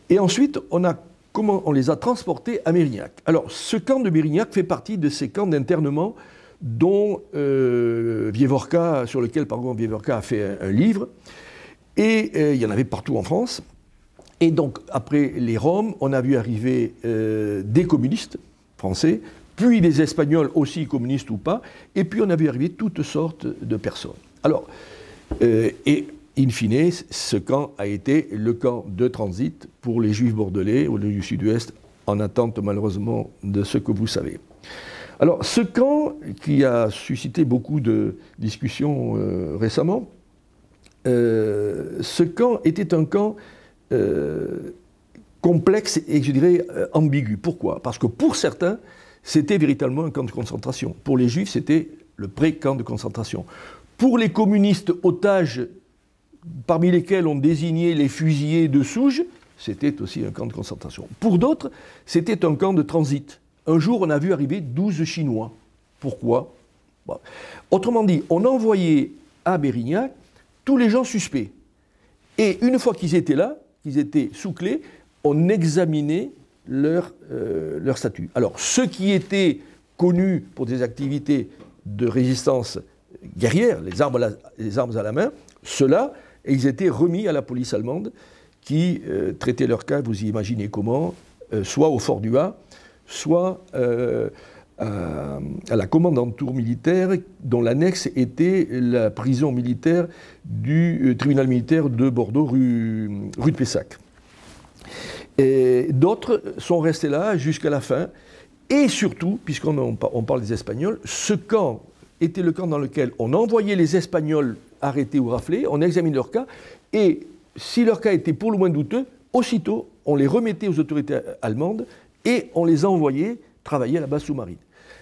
Et ensuite, on les a transportés à Mérignac. Alors, ce camp de Mérignac fait partie de ces camps d'internement dont sur lequel Viévorka a fait un livre. Et il y en avait partout en France. Et donc, après les Roms, on a vu arriver des communistes français, puis des Espagnols aussi, communistes ou pas, et puis on a vu arriver toutes sortes de personnes. Alors, et in fine, ce camp a été le camp de transit pour les Juifs bordelais ou du Sud-Ouest, en attente malheureusement de ce que vous savez. Alors, ce camp, qui a suscité beaucoup de discussions récemment, ce camp était un camp complexe et, je dirais, ambigu. Pourquoi? Parce que pour certains, c'était véritablement un camp de concentration. Pour les Juifs, c'était le pré-camp de concentration. Pour les communistes otages, parmi lesquels on désignait les fusillés de Souges, c'était aussi un camp de concentration. Pour d'autres, c'était un camp de transit. Un jour, on a vu arriver 12 Chinois. Pourquoi? Bon. Autrement dit, on envoyait à Mérignac tous les gens suspects. Et une fois qu'ils étaient là, qu'ils étaient sous clé, on examinait leur statut. Alors, ceux qui étaient connus pour des activités de résistance guerrière, les armes à la main, ceux-là, ils étaient remis à la police allemande qui traitait leur cas, vous imaginez comment, soit au Fort du Ha, soit à la commandanture militaire, dont l'annexe était la prison militaire du tribunal militaire de Bordeaux, rue de Pessac. D'autres sont restés là jusqu'à la fin. Et surtout, puisqu'on parle des Espagnols, ce camp était le camp dans lequel on envoyait les Espagnols arrêtés ou raflés, on examine leur cas, et si leur cas était pour le moins douteux, aussitôt on les remettait aux autorités allemandes et on les envoyait travailler à la base sous-marine.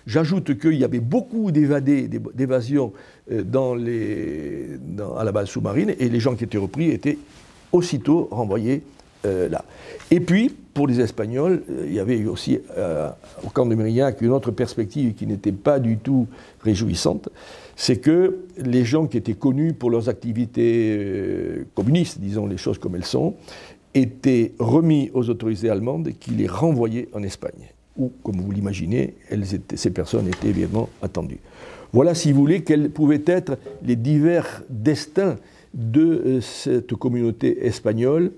J'ajoute qu'il y avait beaucoup d'évasions à la base sous-marine, et les gens qui étaient repris étaient aussitôt renvoyés là. Et puis, pour les Espagnols, il y avait aussi au camp de Mérignac une autre perspective qui n'était pas du tout réjouissante, c'est que les gens qui étaient connus pour leurs activités communistes, disons les choses comme elles sont, étaient remis aux autorités allemandes qui les renvoyaient en Espagne, où, comme vous l'imaginez, ces personnes étaient évidemment attendues. Voilà, si vous voulez, quels pouvaient être les divers destins de cette communauté espagnole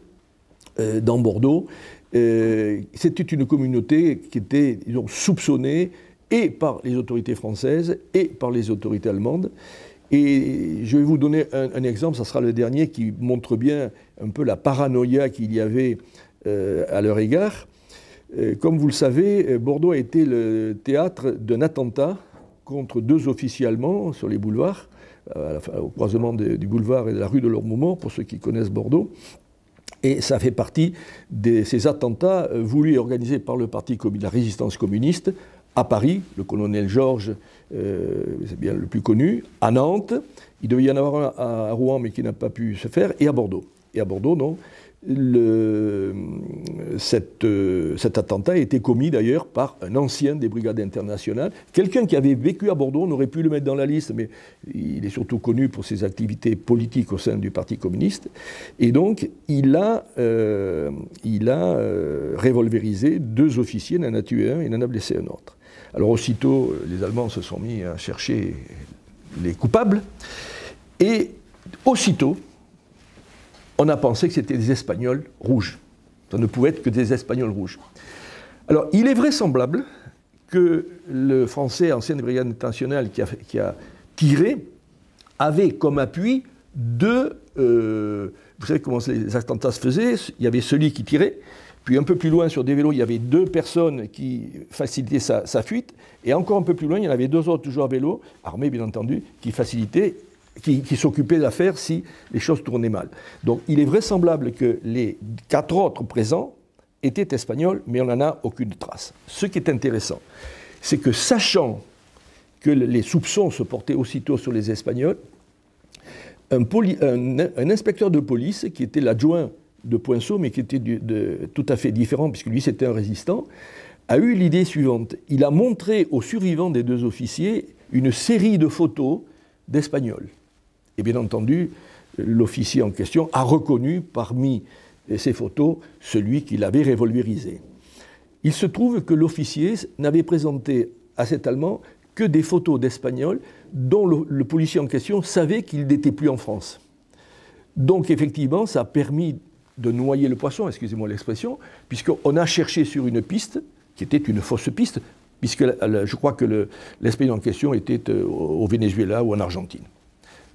dans Bordeaux. C'était une communauté qui était, disons, soupçonnée et par les autorités françaises et par les autorités allemandes. Et je vais vous donner un exemple, ça sera le dernier, qui montre bien un peu la paranoïa qu'il y avait à leur égard. Comme vous le savez, Bordeaux a été le théâtre d'un attentat contre 2 officiers allemands sur les boulevards, au croisement du boulevard et de la rue de l'Ormemort, pour ceux qui connaissent Bordeaux. Et ça fait partie de ces attentats voulus et organisés par le parti de la résistance communiste à Paris, le colonel Georges, c'est bien le plus connu, à Nantes, il devait y en avoir un à Rouen mais qui n'a pas pu se faire, et à Bordeaux. Et à Bordeaux, non. Cet attentat a été commis d'ailleurs par un ancien des brigades internationales, quelqu'un qui avait vécu à Bordeaux, on aurait pu le mettre dans la liste, mais il est surtout connu pour ses activités politiques au sein du Parti communiste, et donc il a revolvérisé 2 officiers, il en a tué un et il en a blessé un autre. Alors aussitôt, les Allemands se sont mis à chercher les coupables, et aussitôt, on a pensé que c'était des Espagnols rouges. Ça ne pouvait être que des Espagnols rouges. Alors, il est vraisemblable que le Français, ancien des brigades internationales, qui a tiré, avait comme appui 2... vous savez comment les attentats se faisaient? Il y avait celui qui tirait, puis un peu plus loin, sur des vélos, il y avait 2 personnes qui facilitaient sa fuite, et encore un peu plus loin, il y en avait 2 autres, toujours à vélo, armés bien entendu, qui facilitaient, qui s'occupaient de l'affaire si les choses tournaient mal. Donc il est vraisemblable que les 4 autres présents étaient espagnols, mais on n'en a aucune trace. Ce qui est intéressant, c'est que sachant que les soupçons se portaient aussitôt sur les Espagnols, un inspecteur de police, qui était l'adjoint de Poinceau, mais qui était tout à fait différent, puisque lui c'était un résistant, a eu l'idée suivante. Il a montré aux survivants des 2 officiers une série de photos d'Espagnols. Et bien entendu, l'officier en question a reconnu parmi ces photos celui qu'il avait revolvérisé. Il se trouve que l'officier n'avait présenté à cet Allemand que des photos d'Espagnols dont le policier en question savait qu'il n'était plus en France. Donc effectivement, ça a permis de noyer le poisson, excusez-moi l'expression, puisqu'on a cherché sur une piste, qui était une fausse piste, puisque je crois que l'Espagnol en question était au Venezuela ou en Argentine.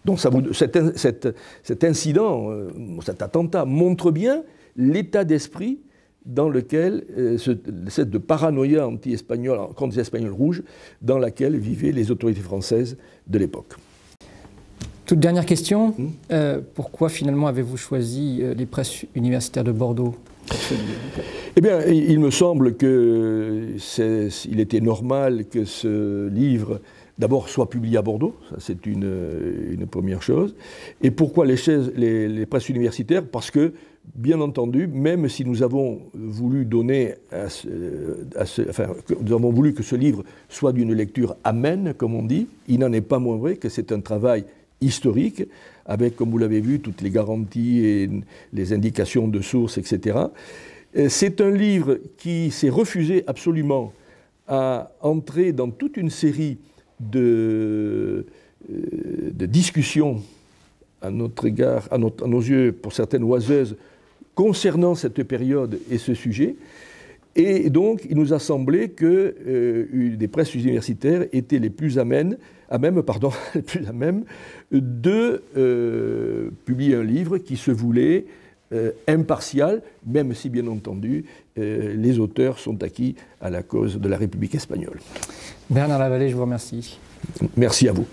Donc cet incident, cet attentat montre bien l'état d'esprit dans lequel, cette paranoïa anti-espagnole contre les Espagnols rouges, dans laquelle vivaient les autorités françaises de l'époque. Toute dernière question, pourquoi finalement avez-vous choisi les presses universitaires de Bordeaux ? Eh bien, il me semble qu'il était normal que ce livre, d'abord, soit publié à Bordeaux, ça c'est une première chose. Et pourquoi les presses universitaires? Parce que, bien entendu, même si nous avons voulu donner, nous avons voulu que ce livre soit d'une lecture amène, comme on dit, il n'en est pas moins vrai que c'est un travail historique, avec, comme vous l'avez vu, toutes les garanties et les indications de sources, etc. C'est un livre qui s'est refusé absolument à entrer dans toute une série de discussions à notre égard, à nos yeux, pour certaines oiseuses, concernant cette période et ce sujet. Et donc, il nous a semblé que des presses universitaires étaient les plus à même de publier un livre qui se voulait impartial, même si, bien entendu, les auteurs sont acquis à la cause de la République espagnole. Bernard Lavallée, je vous remercie. Merci à vous.